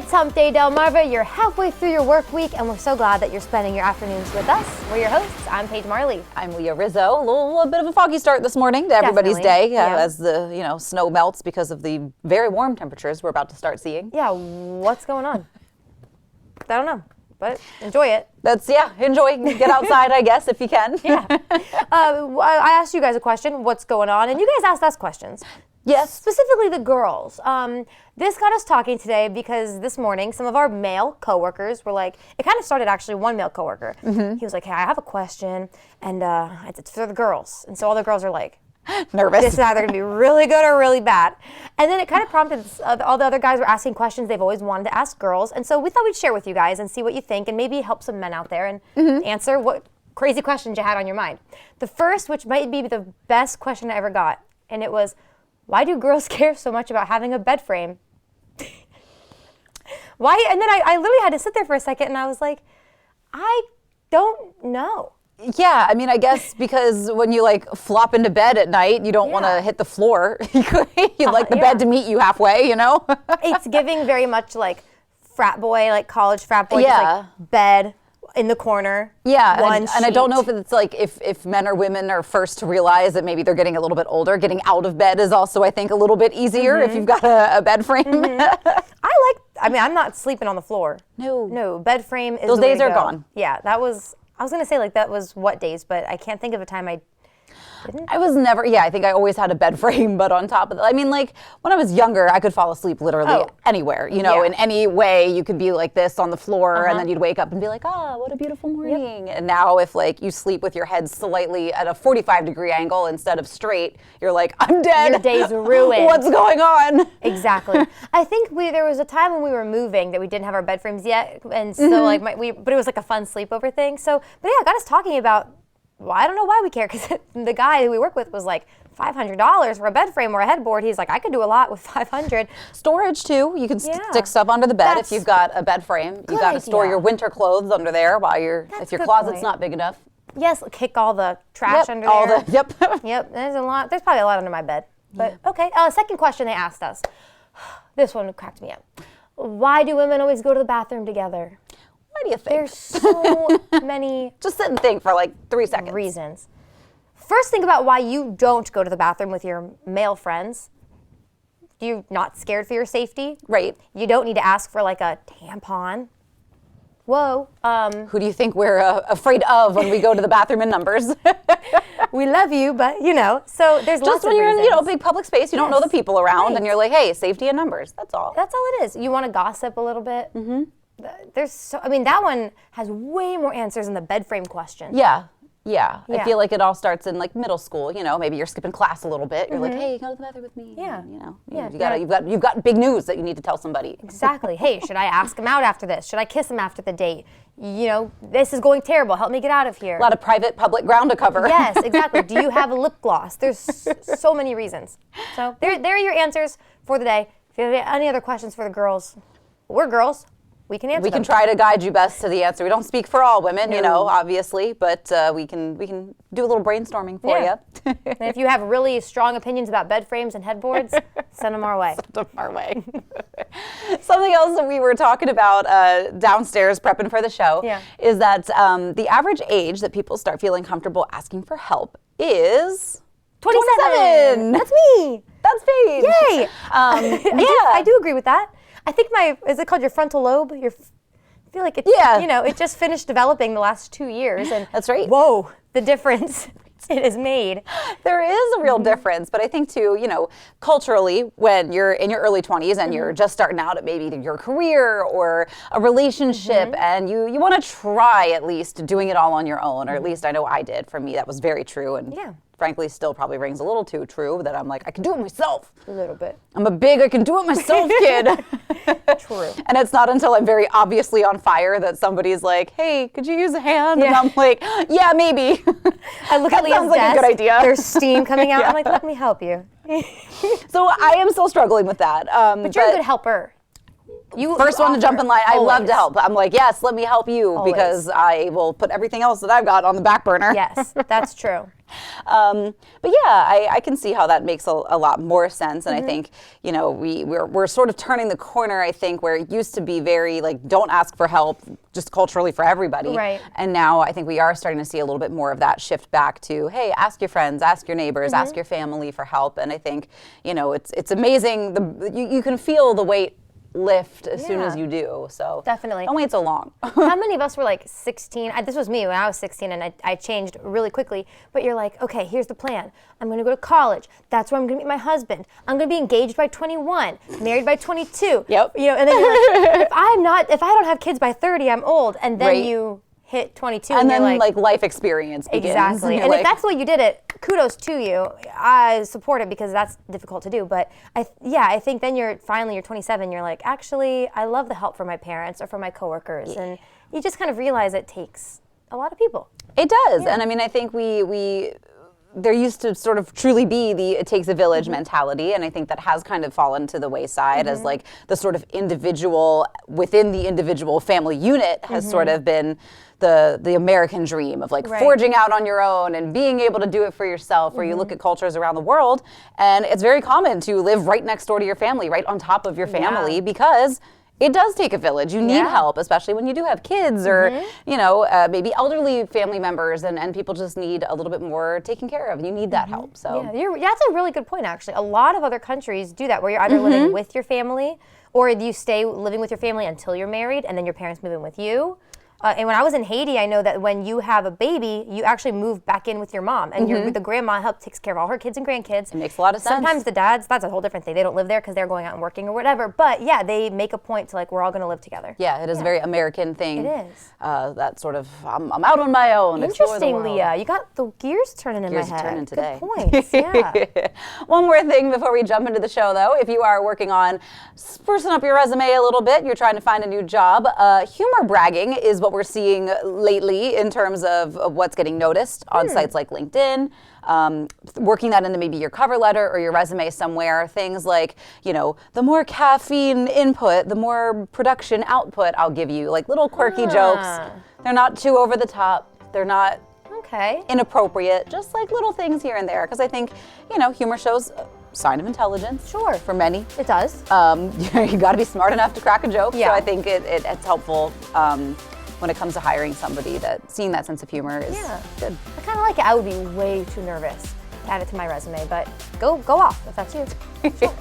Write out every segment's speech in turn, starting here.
It's Hump Day, Delmarva. You're halfway through your work week, and we're so glad that you're spending your afternoons with us. We're your hosts. I'm Paige Marley. I'm Leah Rizzo. A little bit of a foggy start this morning to everybody's day as the snow melts because of the very warm temperatures we're about to start seeing. Yeah, what's going on? I don't know, but enjoy it. Enjoy. Get outside, I guess, if you can. Yeah. I asked you guys a question, what's going on? And you guys asked us questions. Yes. Specifically the girls. This got us talking today because this morning some of our male coworkers were like, it kind of started actually one male coworker. He was like, hey, I have a question, and it's for the girls. And so all the girls are like, nervous. This is either going to be really good or really bad. And then it kind of prompted, all the other guys were asking questions they've always wanted to ask girls. And so we thought we'd share with you guys and see what you think and maybe help some men out there and answer what crazy questions you had on your mind. The first, which might be the best question I ever got, and it was, why do girls care so much about having a bed frame? Why? And then I literally had to sit there for a second and I was like, I don't know. Yeah, I mean, I guess because when you flop into bed at night, you don't want to hit the floor. You'd like the bed to meet you halfway, It's giving very much like frat boy, college frat boy, yeah. Just bed in the corner. Yeah, and I don't know if it's if men or women are first to realize that maybe they're getting a little bit older. Getting out of bed is also, I think, a little bit easier if you've got a bed frame. I'm not sleeping on the floor. No, bed frame is those the way days to are go. gone. Yeah, I was going to say that was what days, but I can't think of a time I didn't. I was never, I think I always had a bed frame, but on top of that, I mean, when I was younger, I could fall asleep literally anywhere, in any way. You could be like this on the floor and then you'd wake up and be like, what a beautiful morning. Yep. And now if you sleep with your head slightly at a 45-degree angle instead of straight, you're like, I'm dead. Your day's ruined. What's going on? Exactly. I think there was a time when we were moving that we didn't have our bed frames yet. And so but it was like a fun sleepover thing. So, but yeah, it got us talking about, well, I don't know why we care, because the guy who we work with was like $500 for a bed frame or a headboard. He's like, I could do a lot with $500. Storage too. You can stick stuff under the bed if you've got a bed frame. You've got to store your winter clothes under there while if your closet's not big enough. Yes, kick all the trash under there. Yep. There's a lot. There's probably a lot under my bed. But okay. Second question they asked us. This one cracked me up. Why do women always go to the bathroom together? Why do you think? There's so many. Just sit and think for 3 seconds. Reasons. First, think about why you don't go to the bathroom with your male friends. You're not scared for your safety. Right. You don't need to ask for a tampon. Whoa. Who do you think we're afraid of when we go to the bathroom in numbers? We love you, but so there's lots of reasons. Just when you're in a big public space, you don't know the people around, and you're like, hey, safety in numbers. That's all. That's all it is. You want to gossip a little bit. Mm-hmm. That one has way more answers than the bed frame question. Yeah. I feel like it all starts in middle school. Maybe you're skipping class a little bit. You're like, hey, go to the bathroom with me. Yeah. And, you've got big news that you need to tell somebody. Exactly. Hey, should I ask him out after this? Should I kiss him after the date? This is going terrible. Help me get out of here. A lot of private, public ground to cover. Yes, exactly. Do you have a lip gloss? There's so many reasons. So there are your answers for the day. If you have any other questions for the girls, we're girls. We can answer We can try to guide you best to the answer. We don't speak for all women, obviously, but we can do a little brainstorming for you. And if you have really strong opinions about bed frames and headboards, send them our way. Something else that we were talking about downstairs prepping for the show is that the average age that people start feeling comfortable asking for help is 27. That's me. That's Paige. Yay. I do agree with that. I think is it called your frontal lobe? I feel like it's, it just finished developing the last 2 years. And that's right. Whoa, the difference it has made. There is a real difference, but I think too, culturally, when you're in your early 20s and you're just starting out at maybe your career or a relationship and you want to try at least doing it all on your own, or at least I know I did. For me, that was very true. And frankly, still probably rings a little too true that I'm like, I can do it myself. A little bit. I'm I can do it myself kid. True. And it's not until I'm very obviously on fire that somebody's like, hey, could you use a hand? And I'm like, yeah, maybe. I look at Leah's sounds like desk, a good idea. There's steam coming out. I'm like, let me help you. So I am still struggling with that. But you're a good helper. First one to jump in line. I love to help. I'm like, yes, let me help you because I will put everything else that I've got on the back burner. Yes, that's true. But yeah, I can see how that makes a lot more sense. And I think, you know, we're sort of turning the corner, I think, where it used to be very like, don't ask for help, just culturally for everybody. Right. And now I think we are starting to see a little bit more of that shift back to, hey, ask your friends, ask your neighbors, ask your family for help. And I think, you know, it's amazing. You can feel the weight lift as soon as you do. So definitely don't wait so long. How many of us were like 16? This was me when I was 16, and I changed really quickly. But you're like, okay, here's the plan. I'm going to go to college. That's where I'm going to meet my husband. I'm going to be engaged by 21, married by 22. Yep. You know, and then you're like, if I don't have kids by 30, I'm old. And then you hit 22, and then you're like life experience begins. Exactly. And if that's the way you did it, kudos to you. I support it because that's difficult to do. But I think then you're 27. You're like, actually, I love the help from my parents or from my coworkers, and you just kind of realize it takes a lot of people. It does, and I mean, I think there used to sort of truly be the it takes a village mentality, and I think that has kind of fallen to the wayside as like the sort of individual within the individual family unit has sort of been the American dream of like forging out on your own and being able to do it for yourself, where you look at cultures around the world and it's very common to live right next door to your family, right on top of your family, because it does take a village. You need help, especially when you do have kids or, you know, maybe elderly family members and people just need a little bit more taken care of. You need that help. So that's a really good point, actually. A lot of other countries do that, where you're either living with your family or you stay living with your family until you're married and then your parents move in with you. And when I was in Haiti, I know that when you have a baby, you actually move back in with your mom, and the grandma takes care of all her kids and grandkids. It makes a lot of sense. Sometimes the dads, that's a whole different thing. They don't live there because they're going out and working or whatever. But yeah, they make a point to like, we're all going to live together. Yeah, it is a very American thing. It is. That sort of, I'm out on my own. Interesting, Leah. You got the gears turning in my head. Turning today. Good points. Yeah. One more thing before we jump into the show, though. If you are working on sprucing up your resume a little bit, you're trying to find a new job, humor bragging is what we're seeing lately in terms of what's getting noticed on sites like LinkedIn, working that into maybe your cover letter or your resume somewhere. Things like, you know, the more caffeine input, the more production output I'll give you. Like little quirky jokes. They're not too over the top. They're not inappropriate. Just like little things here and there. Because I think, you know, humor shows a sign of intelligence. Sure. For many. It does. You got to be smart enough to crack a joke. Yeah. So I think it's helpful. When it comes to hiring somebody, that seeing that sense of humor is good. I kind of like it. I would be way too nervous to add it to my resume, but go off if that's you. Sure.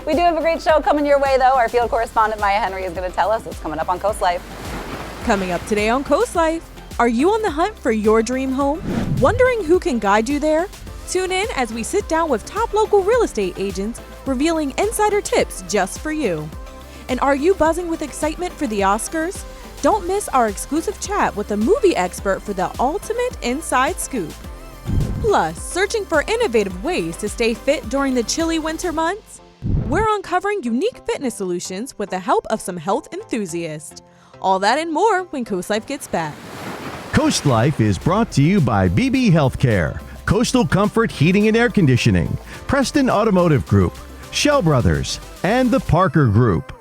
We do have a great show coming your way, though. Our field correspondent Maya Henry is going to tell us what's coming up on Coast Life. Coming up today on Coast Life, are you on the hunt for your dream home? Wondering who can guide you there? Tune in as we sit down with top local real estate agents, revealing insider tips just for you. And are you buzzing with excitement for the Oscars? Don't miss our exclusive chat with a movie expert for the ultimate inside scoop. Plus, searching for innovative ways to stay fit during the chilly winter months? We're uncovering unique fitness solutions with the help of some health enthusiasts. All that and more when Coast Life gets back. Coast Life is brought to you by BB Healthcare, Coastal Comfort Heating and Air Conditioning, Preston Automotive Group, Shell Brothers, and the Parker Group.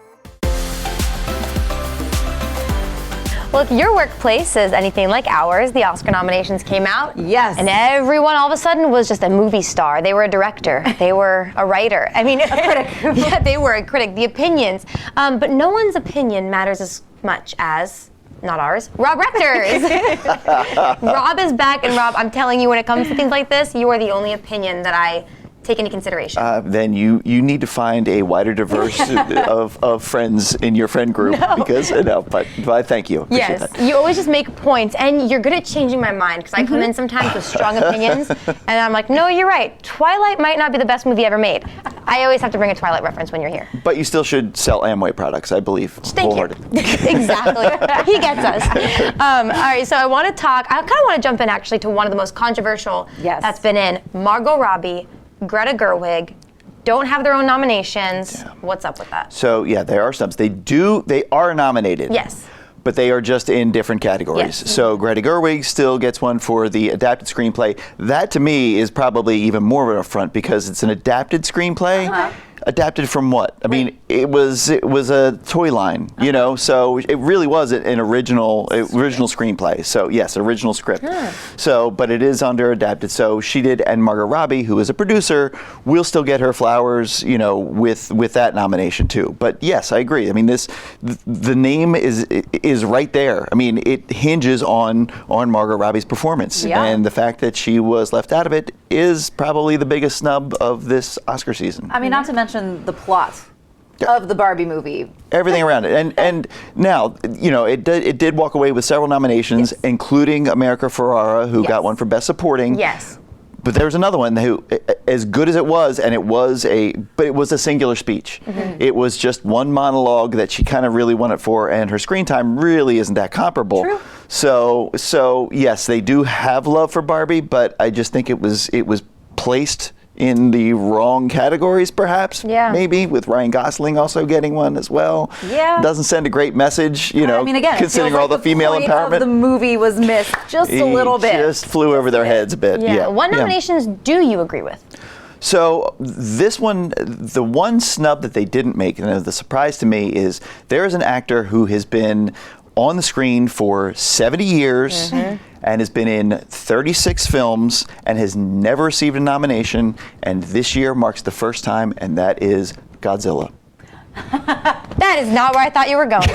Well, if your workplace is anything like ours, the Oscar nominations came out. Yes. And everyone all of a sudden was just a movie star. They were a director. They were a writer. I mean, a critic. Yeah, they were a critic. The opinions. But no one's opinion matters as much as, not ours, Rob Rector's. Rob is back, and Rob, I'm telling you, when it comes to things like this, you are the only opinion that I take into consideration. Then you need to find a wider diverse of friends in your friend group because but I thank you. Appreciate Yes, that. you always just make points, and you're good at changing my mind because I come in sometimes with strong opinions, and I'm like, no, you're right. Twilight might not be the best movie ever made. I always have to bring a Twilight reference when you're here. But you still should sell Amway products, I believe. Thank you. Exactly. He gets us. All right, so I kind of want to jump in actually to one of the most controversial that's been in. Margot Robbie, Greta Gerwig don't have their own nominations. Yeah. What's up with that? So yeah, there are subs. They are nominated. Yes. But they are just in different categories. Yes. So Greta Gerwig still gets one for the adapted screenplay. That to me is probably even more of an affront because it's an adapted screenplay. adapted from what? I mean, it was a toy line, you know. So it really was an original screenplay. So yes, original script. So, but it is under adapted. So she did, and Margot Robbie, who is a producer, will still get her flowers, you know, with that nomination too. But yes, I agree. I mean, the name is right there. I mean, it hinges on Margot Robbie's performance, and the fact that she was left out of it is probably the biggest snub of this Oscar season. I mean, not to mention the plot of the Barbie movie. Everything around it. And now, you know, it did walk away with several nominations, including America Ferrera, who got one for Best Supporting. Yes. But there was another one who, as good as it was, and it was a singular speech. It was just one monologue that she kind of really won it for, and her screen time really isn't that comparable. True. So yes, they do have love for Barbie, but I just think it was placed in the wrong categories, perhaps. Maybe with Ryan Gosling also getting one as well. Doesn't send a great message, you know. I mean, again, considering all the female point empowerment. Of the movie was missed just a little bit. Just flew over their heads a bit. What nominations do you agree with? So this one, the one snub that they didn't make, and the surprise to me is there is an actor who has been on the screen for 70 years and has been in 36 films and has never received a nomination, and this year marks the first time, and that is Godzilla. That is not where I thought you were going.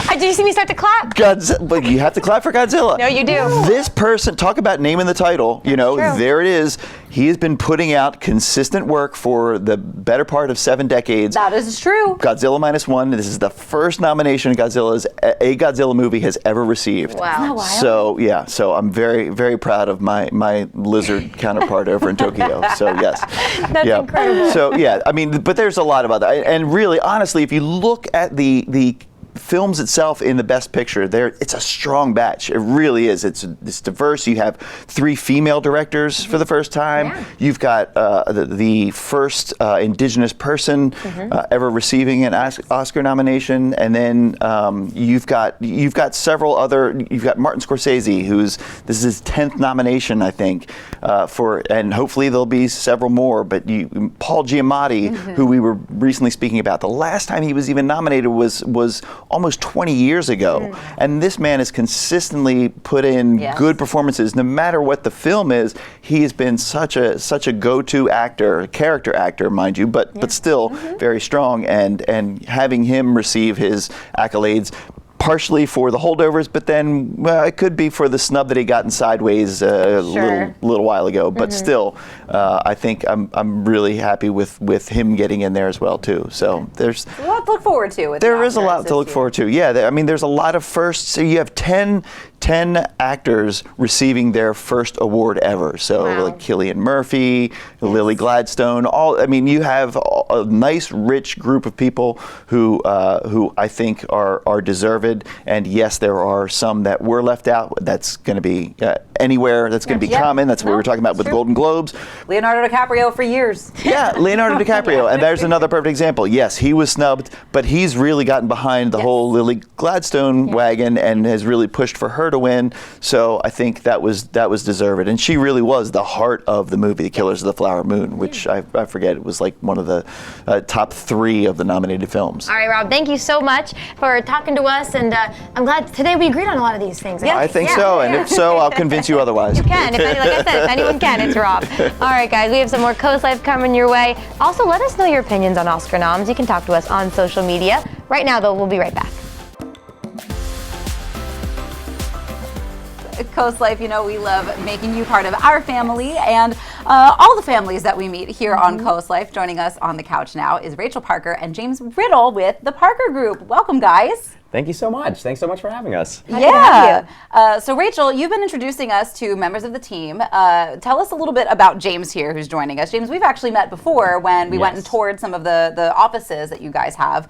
Did you see me start to clap? But you have to clap for Godzilla. No, you do. This person, talk about naming the title, you know, there it is. He has been putting out consistent work for the better part of 7 decades. That is true. Godzilla -1. This is the first nomination a Godzilla movie has ever received. Wow. So yeah, so I'm very, very proud of my lizard counterpart over in Tokyo. So yes. That's incredible. So yeah, I mean, but there's a lot of other, and really, honestly, if you look at the films itself in the Best Picture, it's a strong batch. It really is. It's diverse. You have 3 female directors for the first time. You've got the first Indigenous person ever receiving an Oscar nomination, and then you've got several other. You've got Martin Scorsese, this is his 10th nomination, I think, and hopefully there'll be several more. But Paul Giamatti, who we were recently speaking about, the last time he was even nominated was almost 20 years ago. And this man has consistently put in good performances. No matter what the film is, he has been such a go-to actor, character actor, mind you, but still very strong. And having him receive his accolades, partially for the holdovers, but then it could be for the snub that he got in Sideways a little while ago. But still, I think I'm really happy with him getting in there as well too. So there's a lot to look forward to. There is a lot to look forward to. Yeah, I mean, there's a lot of firsts. So you have 10 actors receiving their first award ever. So like Cillian Murphy, Lily Gladstone, you have a nice, rich group of people who I think are deserved. And yes, there are some that were left out. That's going to be anywhere. That's going to be common. That's what we were talking about with the Golden Globes. Leonardo DiCaprio for years. Yeah, Leonardo DiCaprio. And there's another perfect example. Yes, he was snubbed, but he's really gotten behind the whole Lily Gladstone wagon and has really pushed for her to win. So I think that was deserved. And she really was the heart of the movie, The Killers of the Flower Moon, which I forget, it was like one of the top 3 of the nominated films. All right, Rob, thank you so much for talking to us. And I'm glad today we agreed on a lot of these things. I think so. And if so, I'll convince you otherwise. You can. Like I said, if anyone can, it's Rob. All right, guys, we have some more Coast Life coming your way. Also, let us know your opinions on Oscar noms. You can talk to us on social media. Right now, though, we'll be right back. Coast Life, you know, we love making you part of our family and all the families that we meet here on Coast Life. Joining us on the couch now is Rachel Parker and James Riddle with the Parker Group. Welcome, guys. Thank you so much. Thanks so much for having us. So Rachel, you've been introducing us to members of the team. Tell us a little bit about James here, who's joining us. James, we've actually met before when we went and toured some of the offices that you guys have.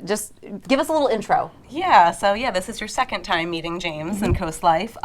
Just give us a little intro. This is your second time meeting James in Coast Life.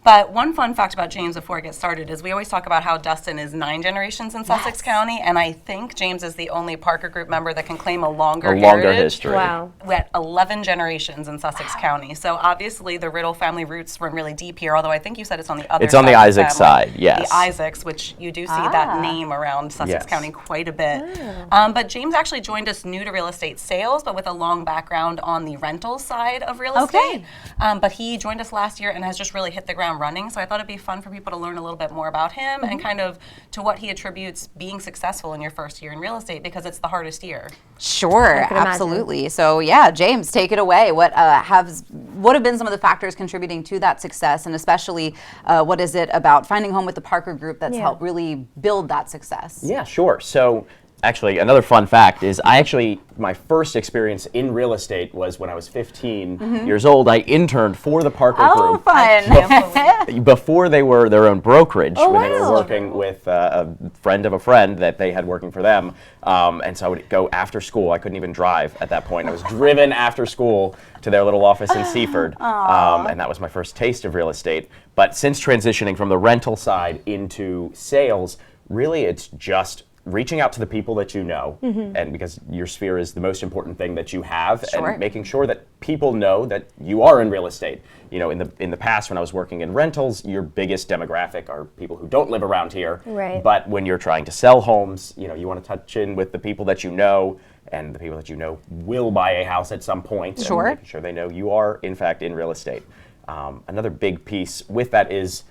But one fun fact about James before I get started is we always talk about how Dustin is 9 generations in Sussex County, and I think James is the only Parker Group member that can claim a longer history. Wow. At 11 generations in Sussex County. So obviously the Riddle family roots run really deep here, although I think you said it's on the other It's on side the of Isaacs family. side, yes. The Isaacs, which you do see that name around Sussex Yes. County quite a bit. But James actually joined us new to real estate sales, but with a long background on the rental side of real estate. But he joined us last year and has just really hit the ground running. So I thought it'd be fun for people to learn a little bit more about him and kind of to what he attributes being successful in your first year in real estate, because it's the hardest year. Sure, can imagine. absolutely. So yeah, James, take it away. What have been some of the factors contributing to that success, and especially what is it about finding home with the Parker Group that's helped really build that success? Yeah, sure. So actually, another fun fact is my first experience in real estate was when I was 15 years old. I interned for the Parker Oh, Group. fun. Before they were their own brokerage, when they were wow. working with a friend of a friend that they had working for them. And so I would go after school. I couldn't even drive at that point. I was driven after school to their little office in Seaford. And that was my first taste of real estate. But since transitioning from the rental side into sales, really it's just reaching out to the people that you know, and because your sphere is the most important thing that you have, and making sure that people know that you are in real estate. You know, in the past when I was working in rentals, your biggest demographic are people who don't live around here. Right. But when you're trying to sell homes, you know, you want to touch in with the people that you know, and the people that you know will buy a house at some point. Sure. And making sure they know you are, in fact, in real estate. Another big piece with that is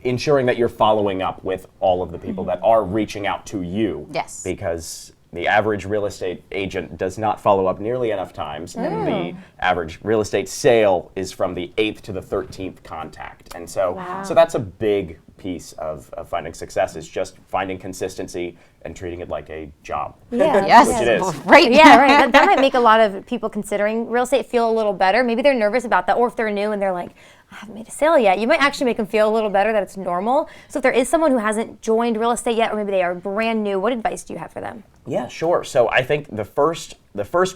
ensuring that you're following up with all of the people that are reaching out to you. Yes. Because the average real estate agent does not follow up nearly enough times, and the average real estate sale is from the 8th to the 13th contact. And so, so that's a big piece of finding success, is just finding consistency and treating it like a job. Yeah. Yes, Which it is. right. Yeah, right. That might make a lot of people considering real estate feel a little better. Maybe they're nervous about that, or if they're new and they're like, I haven't made a sale yet. You might actually make them feel a little better that it's normal. So if there is someone who hasn't joined real estate yet, or maybe they are brand new, what advice do you have for them? Yeah, sure. So I think the first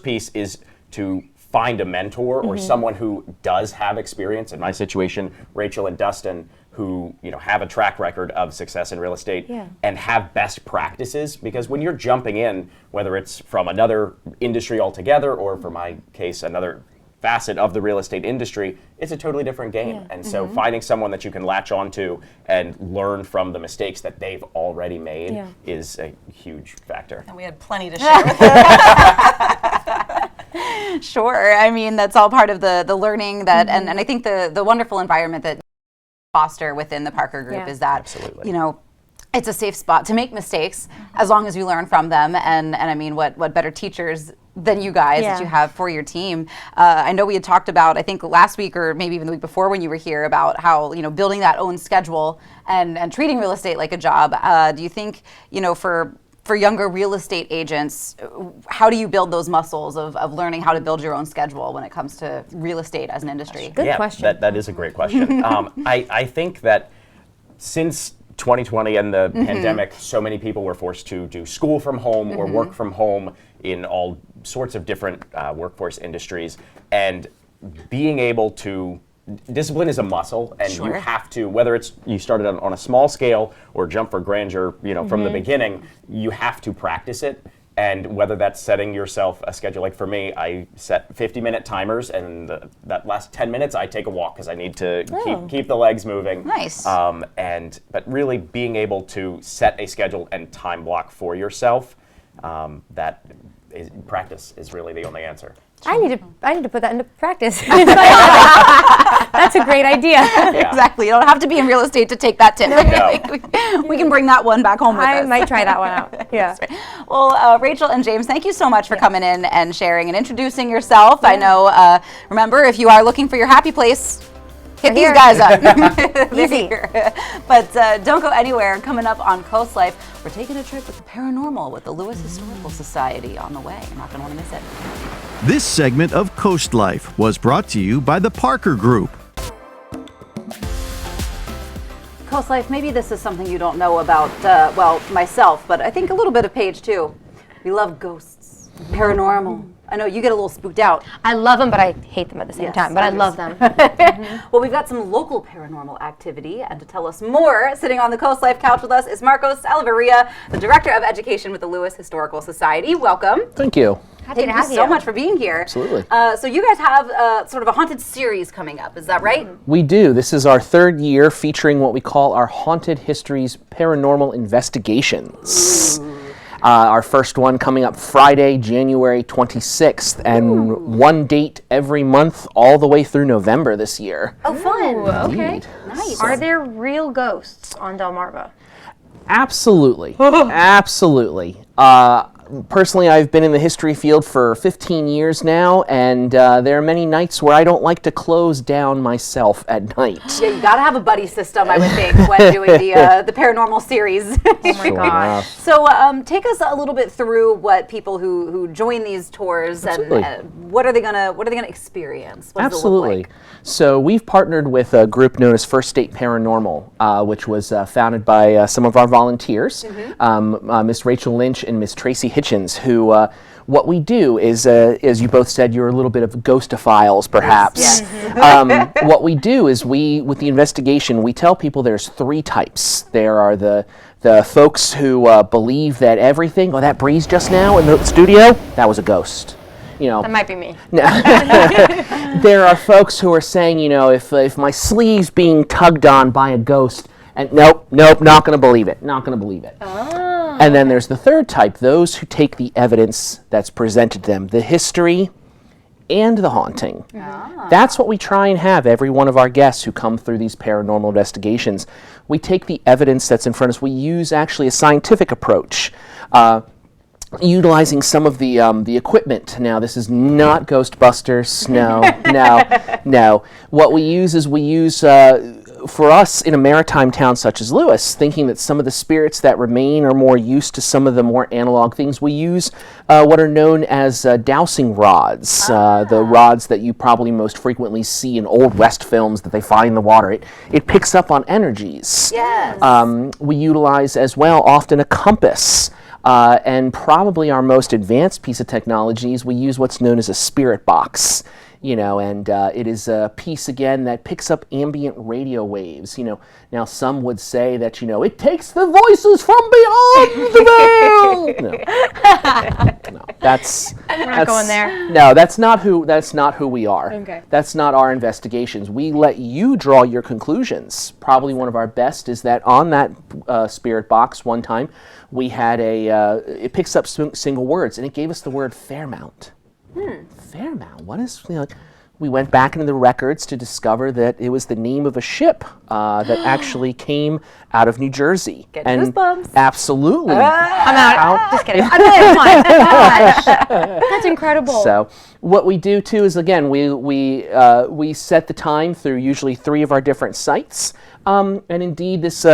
piece is to find a mentor or someone who does have experience. In my situation, Rachel and Dustin, who have a track record of success in real estate and have best practices. Because when you're jumping in, whether it's from another industry altogether, or for my case, another facet of the real estate industry, it's a totally different game. And so finding someone that you can latch onto and learn from the mistakes that they've already made is a huge factor. And we had plenty to share with them. Sure. I mean, that's all part of the learning that, and I think the wonderful environment that foster within the Parker Group is that, Absolutely. it's a safe spot to make mistakes as long as you learn from them. And I mean, what better teachers than you guys that you have for your team. I know we had talked about, I think last week or maybe even the week before when you were here, about how, building that own schedule and treating real estate like a job. Do you think, for younger real estate agents, how do you build those muscles of learning how to build your own schedule when it comes to real estate as an industry? Good question. That is a great question. I think that since 2020 and the pandemic, so many people were forced to do school from home or work from home in all sorts of different workforce industries. And being able to, discipline is a muscle, and you have to, whether it's you started on a small scale or jump for grandeur, from the beginning, you have to practice it. And whether that's setting yourself a schedule, like for me, I set 50-minute timers, and that last 10 minutes I take a walk because I need to keep the legs moving. Nice. But really being able to set a schedule and time block for yourself, practice is really the only answer. I need to put that into practice. That's a great idea. Yeah. Exactly. You don't have to be in real estate to take that tip. No. We can bring that one back home with I us. might try that one out. Yeah. Well, Rachel and James, thank you so much for coming in and sharing and introducing yourself. I know, remember, if you are looking for your happy place, hit these guys up. Easy. But don't go anywhere. Coming up on Coast Life, we're taking a trip with the paranormal with the Lewis Historical Society on the way. You're not going to want to miss it. This segment of Coast Life was brought to you by the Parker Group. Coast Life, maybe this is something you don't know about, myself, but I think a little bit of Paige too. We love ghosts, paranormal, I know you get a little spooked out. I love them, but I hate them at the same Yes, time. But I love them. Well, we've got some local paranormal activity, and to tell us more, sitting on the Coast Life couch with us is Marcos Salaverria, the Director of Education with the Lewis Historical Society. Welcome. Thank you. Happy to have you. so much for being here. Absolutely. So you guys have sort of a haunted series coming up, is that right? We do. This is our third year featuring what we call our Haunted Histories Paranormal Investigations. Our first one coming up Friday, January 26th, and one date every month all the way through November this year. Oh, fun. Okay. Indeed. Nice. Are there real ghosts on Delmarva? Absolutely. Absolutely. Personally, I've been in the history field for 15 years now, and there are many nights where I don't like to close down myself at night. Yeah, you gotta have a buddy system, I would think, when doing the paranormal series. Oh my gosh. So take us a little bit through what people who join these tours Absolutely. and what are they gonna experience? What does it Absolutely. look like? So we've partnered with a group known as First State Paranormal, which was founded by some of our volunteers, Miss Rachel Lynch and Miss Tracy Hitchens, who what we do is, as you both said, you're a little bit of ghostophiles, perhaps. Yes. What we do is with the investigation, we tell people there's three types. There are the folks who believe that everything, that breeze just now in the studio, that was a ghost. That might be me. There are folks who are saying, if my sleeve's being tugged on by a ghost, and nope, not going to believe it. Not going to believe it. Oh. And then there's the third type, those who take the evidence that's presented to them, the history and the haunting. That's what we try and have every one of our guests who come through these paranormal investigations. We take the evidence that's in front of us. We use actually a scientific approach. Utilizing some of the equipment. Now, this is not Ghostbusters. No. What we use, for us in a maritime town such as Lewis, thinking that some of the spirits that remain are more used to some of the more analog things, we use what are known as dowsing rods, the rods that you probably most frequently see in Old West films that they find in the water. It picks up on energies. Yes. We utilize as well often a compass. And probably our most advanced piece of technology is we use what's known as a spirit box, and it is a piece, again, that picks up ambient radio waves. Now some would say that, it takes the voices from beyond the veil. No, We're not going there. No, that's not who we are. Okay. That's not our investigations. We let you draw your conclusions. Probably one of our best is that on that spirit box one time, we had it picks up single words, and it gave us the word Fairmount. Fairmount, what is, we went back into the records to discover that it was the name of a ship that actually came out of New Jersey. Get goosebumps. Absolutely. I'm out. Just kidding. I'm really fine. Gosh. That's incredible. So what we do too is, again, we set the time through usually 3 of our different sites. And indeed, this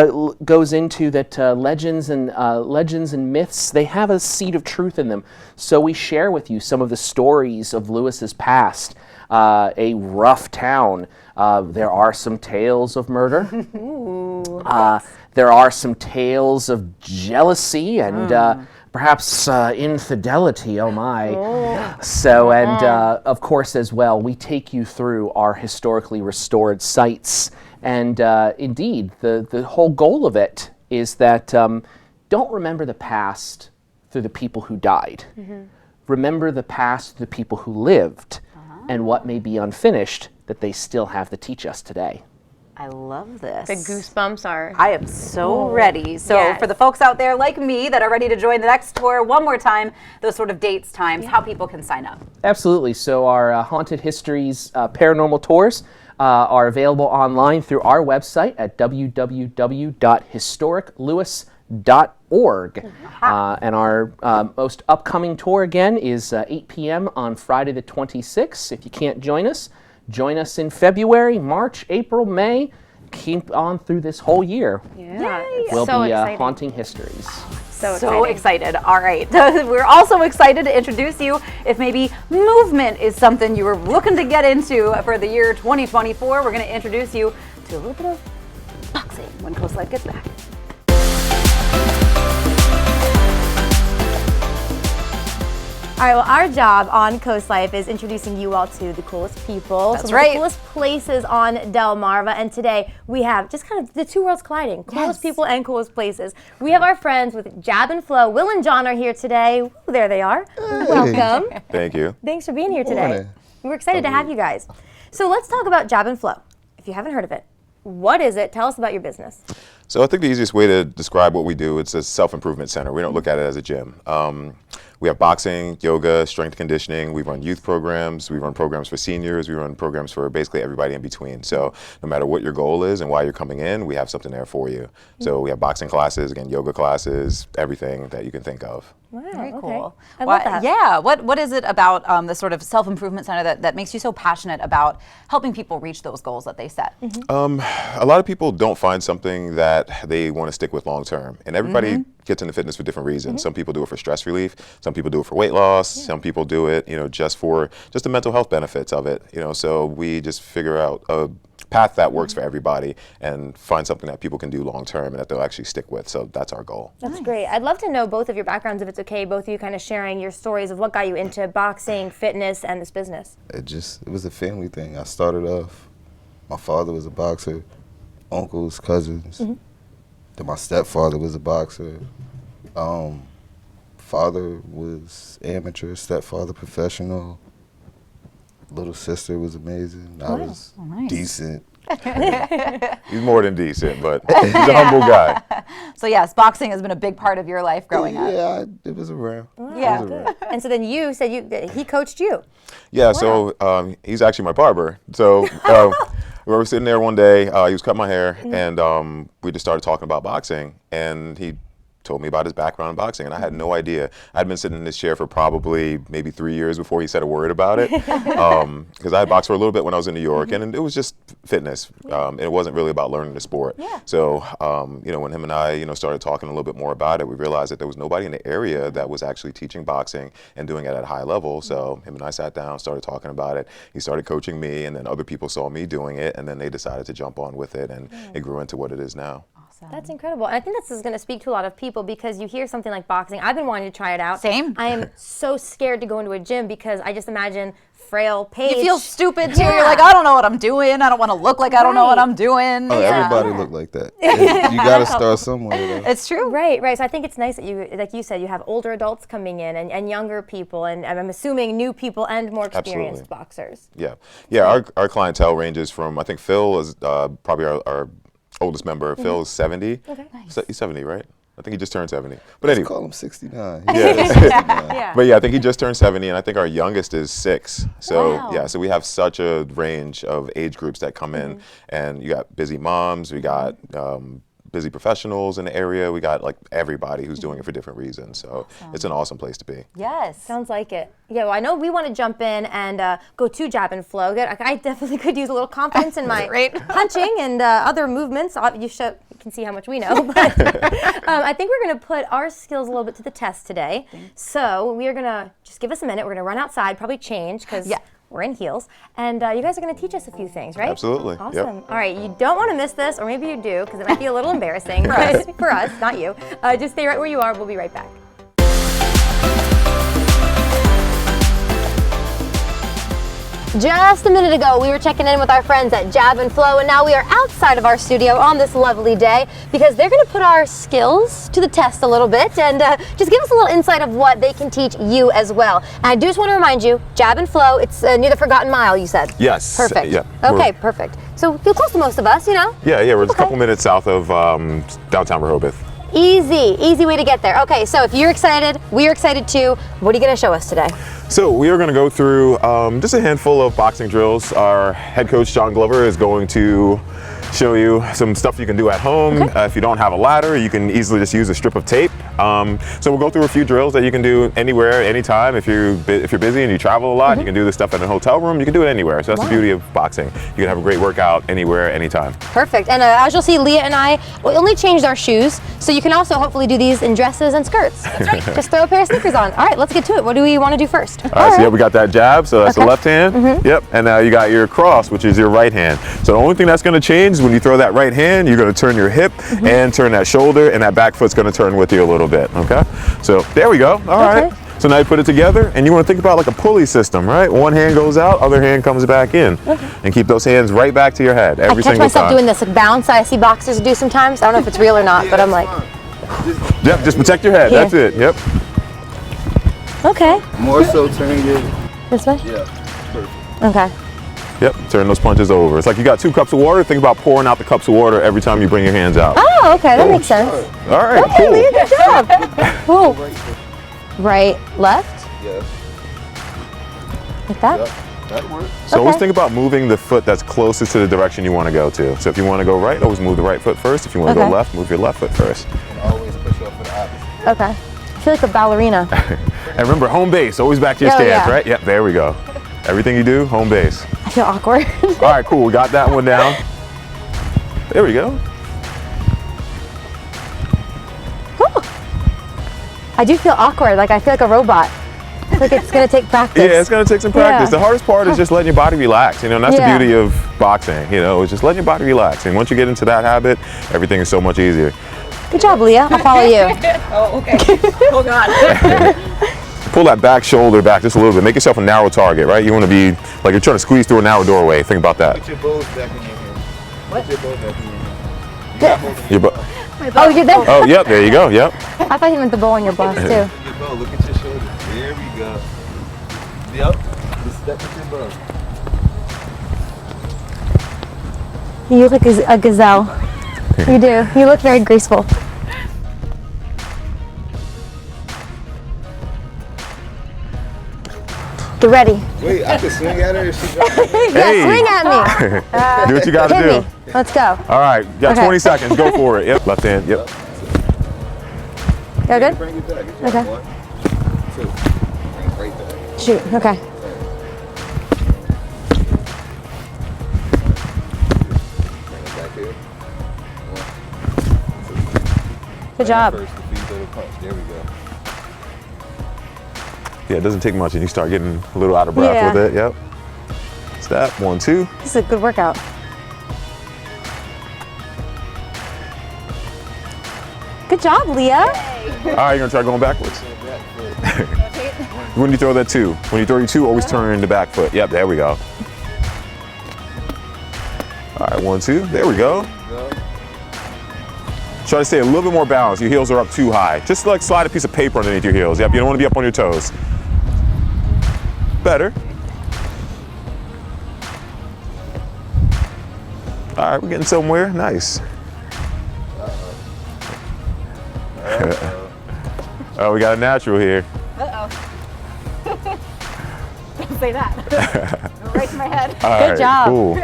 goes into that legends and myths, they have a seed of truth in them. So we share with you some of the stories of Lewis's past. A rough town. There are some tales of murder. There are some tales of jealousy and perhaps infidelity. Oh my! So, and of course, as well, we take you through our historically restored sites. And indeed, the whole goal of it is that don't remember the past through the people who died. Remember the past through the people who lived. And what may be unfinished that they still have to teach us today. I love this. The goosebumps are. I am so ready. So Yes. for the folks out there like me that are ready to join the next tour, one more time, those sort of dates, times, how people can sign up. Absolutely. So our Haunted Histories paranormal tours are available online through our website at www.historiclewis.org. And our most upcoming tour, again, is 8 p.m. on Friday the 26th. If you can't join us in February, March, April, May. Keep on through this whole year. Yeah. We'll So be exciting. haunting histories. So excited. All right. We're also excited to introduce you if maybe movement is something you were looking to get into for the year 2024. We're going to introduce you to a little bit of boxing when Coast Life gets back. All right, well, our job on Coast Life is introducing you all to the coolest people. That's some right. of the coolest places on Delmarva. And today we have just kind of the two worlds colliding. Coolest people and coolest places. We have our friends with Jab and Flow. Will and John are here today. Ooh, there they are. Welcome. Thank you. Thanks for being here today. Morning. We're excited to have you guys. So let's talk about Jab and Flow. If you haven't heard of it, what is it? Tell us about your business. So I think the easiest way to describe what we do, it's a self-improvement center. We don't look at it as a gym. We have boxing, yoga, strength conditioning. We run youth programs. We run programs for seniors. We run programs for basically everybody in between. So no matter what your goal is and why you're coming in, we have something there for you. So we have boxing classes, again, yoga classes, everything that you can think of. Wow, Very okay. cool. I love that. Yeah. What is it about the sort of self-improvement center that makes you so passionate about helping people reach those goals that they set? A lot of people don't find something that they want to stick with long term, and everybody gets into fitness for different reasons. Some people do it for stress relief. Some people do it for weight loss. Some people do it, just for the mental health benefits of it. So we just figure out a path that works for everybody and find something that people can do long term and that they'll actually stick with. So that's our goal. That's great. I'd love to know both of your backgrounds, if it's okay, both of you kind of sharing your stories of what got you into boxing, fitness, and this business. It was a family thing. I started off, my father was a boxer, uncles, cousins. Then my stepfather was a boxer. Father was amateur, stepfather professional. Little sister was amazing. I was decent. He's more than decent, but he's a humble guy. So yes, boxing has been a big part of your life growing up. Yeah, it was around. Yeah. It was around. And so then you said he coached you. Yeah, so he's actually my barber. So we were sitting there one day, he was cutting my hair, and we just started talking about boxing, and he told me about his background in boxing, and I had no idea. I'd been sitting in this chair for probably maybe 3 years before he said a word about it, because I had boxed for a little bit when I was in New York, and it was just fitness. It wasn't really about learning the sport. So, when him and I, started talking a little bit more about it, we realized that there was nobody in the area that was actually teaching boxing and doing it at a high level. So him and I sat down, started talking about it. He started coaching me, and then other people saw me doing it, and then they decided to jump on with it, and it grew into what it is now. That's incredible. And I think this is going to speak to a lot of people because you hear something like boxing. I've been wanting to try it out. Same. I am so scared to go into a gym because I just imagine frail Paige. You feel stupid too. You're like, I don't know what I'm doing. I don't want to look like I don't know what I'm doing. Oh, everybody look like that. You got to start somewhere, though. It's true. Right. So I think it's nice that you, like you said, you have older adults coming in and younger people, and I'm assuming new people and more experienced boxers. Yeah. Our clientele ranges from, I think Phil is probably our oldest member. Phil's 70. Okay. He's 70, right? I think he just turned 70. But anyway, Call him 69. Yeah. But yeah, I think he just turned 70, and I think our youngest is 6. So so we have such a range of age groups that come in, and you got busy moms, we got busy professionals in the area, we got like everybody who's doing it for different reasons. So it's an awesome place to be. Yes. Sounds like it. Yeah, well, I know we want to jump in and go to Jab and Flow. I definitely could use a little confidence in my punching and other movements. You can see how much we know. But I think we're going to put our skills a little bit to the test today. So we are going to, just give us a minute. We're going to run outside, probably change because we're in heels. And you guys are going to teach us a few things, right? Absolutely. Awesome. All right, you don't want to miss this, or maybe you do, because it might be a little embarrassing. For us, not you. Just stay right where you are. We'll be right back. Just a minute ago, we were checking in with our friends at Jab and Flow, and now we are outside of our studio on this lovely day because they're going to put our skills to the test a little bit and just give us a little insight of what they can teach you as well. And I do just want to remind you, Jab and Flow, it's near the Forgotten Mile, you said? Yes. Perfect. Yeah. Okay, perfect. So you're close to most of us, Yeah, we're just a couple minutes south of downtown Rehoboth. Easy way to get there. Okay, so if you're excited, we're excited too. What are you going to show us today? So we are going to go through just a handful of boxing drills. Our head coach, John Glover, is going to show you some stuff you can do at home. If you don't have a ladder, you can easily just use a strip of tape. So we'll go through a few drills that you can do anywhere, anytime. If you're busy and you travel a lot, you can do this stuff in a hotel room. You can do it anywhere. So that's the beauty of boxing. You can have a great workout anywhere, anytime. Perfect. And as you'll see, Leah and I only changed our shoes, so you can also hopefully do these in dresses and skirts. That's right. Just throw a pair of sneakers on. All right, let's get to it. What do we want to do first? All right, so yeah, we got that jab, so that's the left hand. Yep, and now you got your cross, which is your right hand. So the only thing that's going to change is when you throw that right hand, you're going to turn your hip and turn that shoulder, and that back foot's going to turn with you a little bit, okay? So there we go. All right. So now you put it together, and you want to think about like a pulley system, right? One hand goes out, other hand comes back in. And keep those hands right back to your head every single time. I catch myself doing this, like bounce. I see boxers do sometimes. I don't know if it's real or not, but I'm like. Yep, just protect your head. Here. That's it. Yep. Okay. More so turn your. This way? Yeah. Perfect. Okay. Yep, turn those punches over. It's like you got 2 cups of water. Think about pouring out the cups of water every time you bring your hands out. Oh, okay. That makes sense. All right, Okay, cool. Leah, good job. Cool. Right, left, Yes. like that. Yep. That works. So always Okay. think about moving the foot that's closest to the direction you want to go to. So if you want to go right, always move the right foot first. If you want to Okay. go left, move your left foot first. And always push up for the opposite. Okay. I feel like a ballerina. And remember, home base, always back to your Oh, stance, yeah. right? Yep, there we go. Everything you do, home base. I feel awkward. All right, cool, we got that one down. There we go. I do feel awkward. Like I feel like a robot. Like it's gonna take practice. Yeah, it's gonna take some practice. Yeah. The hardest part is just letting your body relax, you know, and that's Yeah. the beauty of boxing, you know, is just letting your body relax. And once you get into that habit, everything is so much easier. Good job, Leah. I'll follow you. Oh, okay. Oh, God. Pull that back shoulder back just a little bit. Make yourself a narrow target, right? You want to be like you're trying to squeeze through a narrow doorway. Think about that. Put your bows back in your hand. Put your bows back in your hand. You got both in Your bo- Oh, you're there. oh, yep, there you go. Yep. I thought you meant the bow on your blouse too. your bow. Look at your shoulders. There we go. Yep. Just step with your bow. You look like a gazelle. You do. You look very graceful. Get ready. Wait, I can swing at her if she drops it. Yeah, Hey. swing at me. Do what you got to Hit do. me. Let's go. All right, you got Okay. 20 seconds. Go for it. Yep. Left hand. Yep. You good? Bring it back. Good job. Okay. 1, 2. Bring it right back. Shoot. Okay. Bring it back here. 1, 2. Good job. First, the feet over punch. There we go. Yeah, it doesn't take much, and you start getting a little out of breath Yeah. with it. Yep. Step 1, 2. This is a good workout. Good job, Leah. All right, you're gonna try going backwards. When you throw that 2, when you throw your 2, always turn the back foot. Yep, there we go. All right, 1, 2. There we go. Try to stay a little bit more balanced. Your heels are up too high. Just like slide a piece of paper underneath your heels. Yep, you don't want to be up on your toes. Better. All right, we're getting somewhere. Nice. Oh, we got a natural here. Don't say that. Right to my head. All Good right, job. Cool.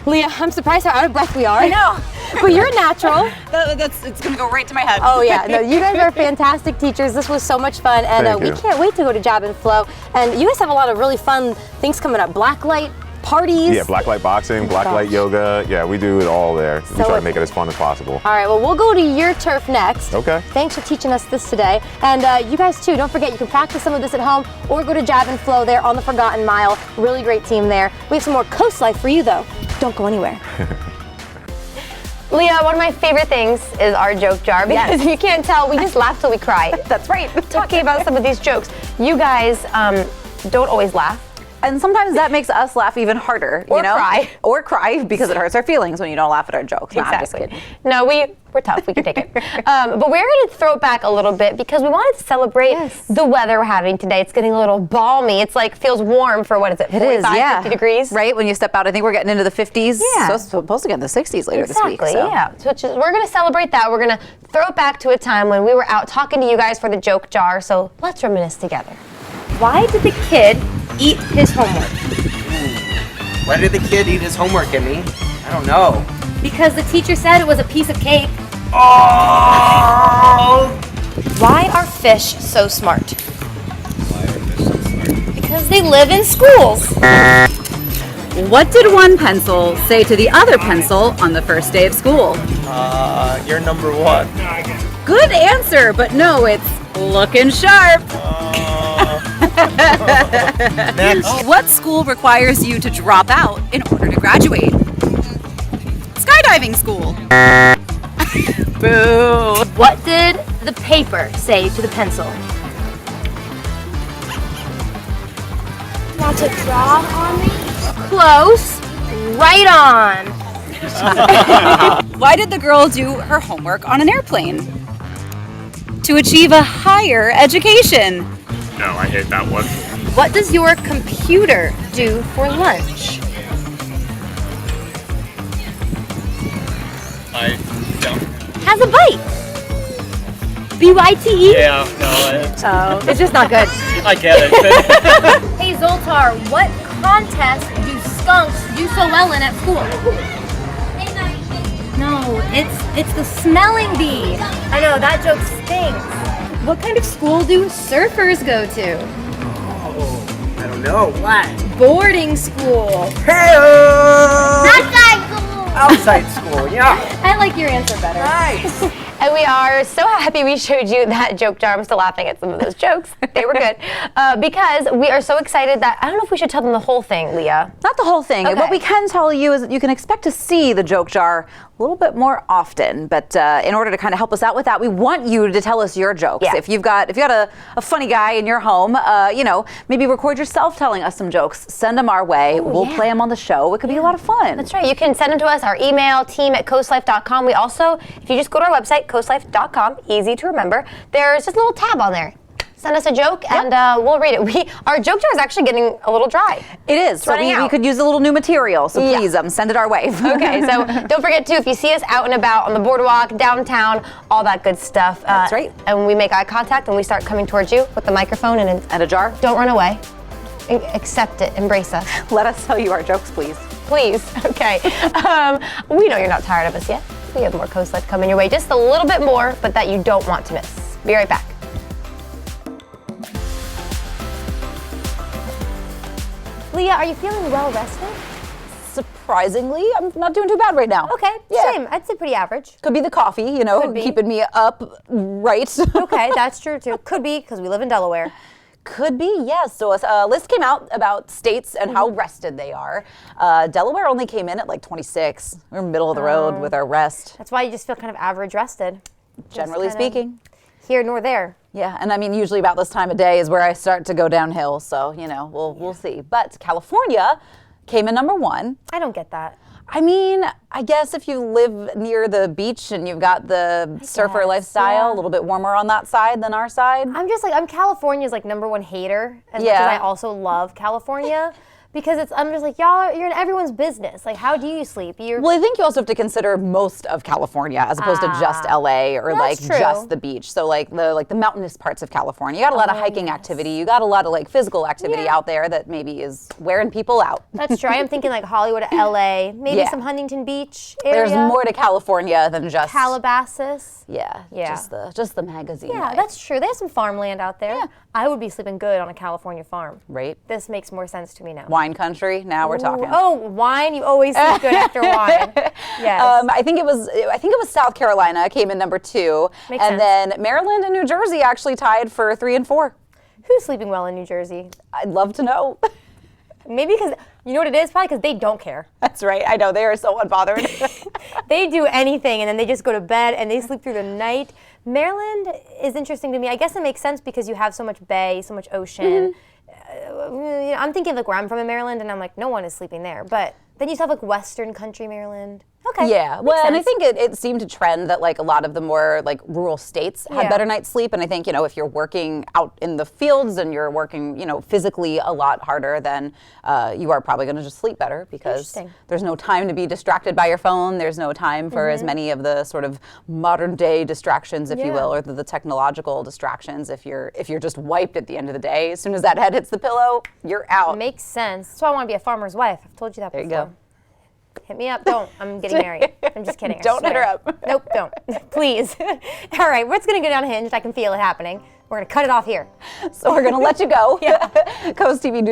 Leah, I'm surprised how out of breath we are. I know. But you're a natural. It's going to go right to my head. Oh yeah, no, you guys are fantastic teachers. This was so much fun, and Thank we you. can't wait to go to Jab and Flow. And you guys have a lot of really fun things coming up. Blacklight parties. Yeah, blacklight boxing, blacklight gosh. yoga. Yeah, we do it all there. We So try to make it as fun as possible. All right, well, we'll go to your turf next. Okay. Thanks for teaching us this today. And you guys too, don't forget you can practice some of this at home or go to Jab and Flow there on the Forgotten Mile. Really great team there. We have some more Coast Life for you though. Don't go anywhere. Leah, one of my favorite things is our joke jar because you can't tell, we just laugh till we cry. That's right. Talking about some of these jokes. You guys don't always laugh. And sometimes that makes us laugh even harder, Or you know? cry. Or cry because it hurts our feelings when you don't laugh at our jokes. No, I'm just kidding. No, we're tough. We can take it. But we're going to throw it back a little bit because we wanted to celebrate the weather we're having today. It's getting a little balmy. It's like feels warm for what is it? 45, 50 degrees. Right when you step out, I think we're getting into the 50s. Yeah. So it's supposed to get in the 60s later this week. Exactly, So. yeah. So we're going to celebrate that. We're going to throw it back to a time when we were out talking to you guys for the joke jar. So let's reminisce together. Why did the kid eat his homework? Why did the kid eat his homework, Emmy? I don't know. Because the teacher said it was a piece of cake. Oh! Why are fish so smart? Because they live in schools. What did one pencil say to the other pencil on the first day of school? You're number 1. Good answer, but no, it's looking sharp. Next. What school requires you to drop out in order to graduate? Skydiving school. Boo. What did the paper say to the pencil? Want to draw on me? Close. Right on. Why did the girl do her homework on an airplane? To achieve a higher education. No, I hate that one. What does your computer do for lunch? I don't. Has a bite. B-Y-T-E? Yeah, no, It's just not good. I get it. Hey Zoltar, what contest do skunks do so well in at school? No, it's the smelling bee. I know, that joke stinks. What kind of school do surfers go to? I don't know. What? Boarding school. Hey-o! Outside school. Outside school, yeah. I like your answer better. Nice. And we are so happy we showed you that joke jar. I'm still laughing at some of those jokes. They were good. Because we are so excited that, I don't know if we should tell them the whole thing, Leah. Not the whole thing. Okay. What we can tell you is that you can expect to see the joke jar a little bit more often. But in order to kind of help us out with that, we want you to tell us your jokes. Yeah. If you've got a funny guy in your home, maybe record yourself telling us some jokes. Send them our way. We'll play them on the show. It could be a lot of fun. That's right. You can send them to us, our email, team@coastlife.com. We also, if you just go to our website, coastlife.com, easy to remember, there's just a little tab on there. Send us a joke and we'll read it. Our joke jar is actually getting a little dry. It is. So we could use a little new material. So please send it our way. Okay, so don't forget too, if you see us out and about on the boardwalk, downtown, all that good stuff. That's right. And we make eye contact and we start coming towards you with the microphone and a jar. Don't run away. Accept it. Embrace us. Let us tell you our jokes, please. Please. Okay. We know you're not tired of us yet. We have more Coast Life coming your way. Just a little bit more, but that you don't want to miss. Be right back. Leah, are you feeling well rested? Surprisingly, I'm not doing too bad right now. Okay, Yeah. same. I'd say pretty average. Could be the coffee, Could be. keeping me up right. Okay, that's true too. Could be because we live in Delaware. Could be, yes. So a list came out about states and how rested they are. Delaware only came in at like 26. We're middle of the road with our rest. That's why you just feel kind of average rested. Generally speaking. Here nor there. Yeah, and I mean, usually about this time of day is where I start to go downhill. So, we'll see. But California came in number 1. I don't get that. I mean, I guess if you live near the beach and you've got the surfer lifestyle, a little bit warmer on that side than our side. I'm California's like number 1 hater as much as I also love California. Because I'm just like, you're in everyone's business. Like, how do you sleep? Well, I think you also have to consider most of California as opposed to just LA or like true. just the beach. So like the mountainous parts of California. You got a lot of hiking activity. You got a lot of like physical activity out there that maybe is wearing people out. That's true. I'm thinking like Hollywood, LA, maybe some Huntington Beach area. There's more to California than just Calabasas. Yeah. Just the magazine. Yeah, life. that's true. They have some farmland out there. Yeah. I would be sleeping good on a California farm. Right. This makes more sense to me now. Wine country. Now we're talking. Oh, wine! You always sleep good after wine. Yes. I think it was South Carolina came in number 2, Makes and sense. then Maryland and New Jersey actually tied for 3 and 4. Who's sleeping well in New Jersey? I'd love to know. Maybe because, you know what it is? Probably because they don't care. That's right. I know. They are so unbothered. They do anything and then they just go to bed and they sleep through the night. Maryland is interesting to me. I guess it makes sense because you have so much bay, so much ocean. I'm thinking like where I'm from in Maryland and I'm like, no one is sleeping there. But then you have like Western country Maryland. Okay. Yeah. Well, and I think it seemed to trend that like a lot of the more like rural states had better night's sleep. And I think, if you're working out in the fields and you're working, physically a lot harder, then you are probably going to just sleep better because there's no time to be distracted by your phone. There's no time for as many of the sort of modern day distractions, if you will, or the technological distractions. If you're just wiped at the end of the day, as soon as that head hits the pillow, you're out. Makes sense. That's why I want to be a farmer's wife. I've told you that before. There you go. Hit me up. Don't. I'm getting married. I'm just kidding. I Don't hit her swear. up. Nope, don't. Please. All right, what's going to go down Hinged? I can feel it happening. We're going to cut it off here. So we're going to let you go. Coast TV News.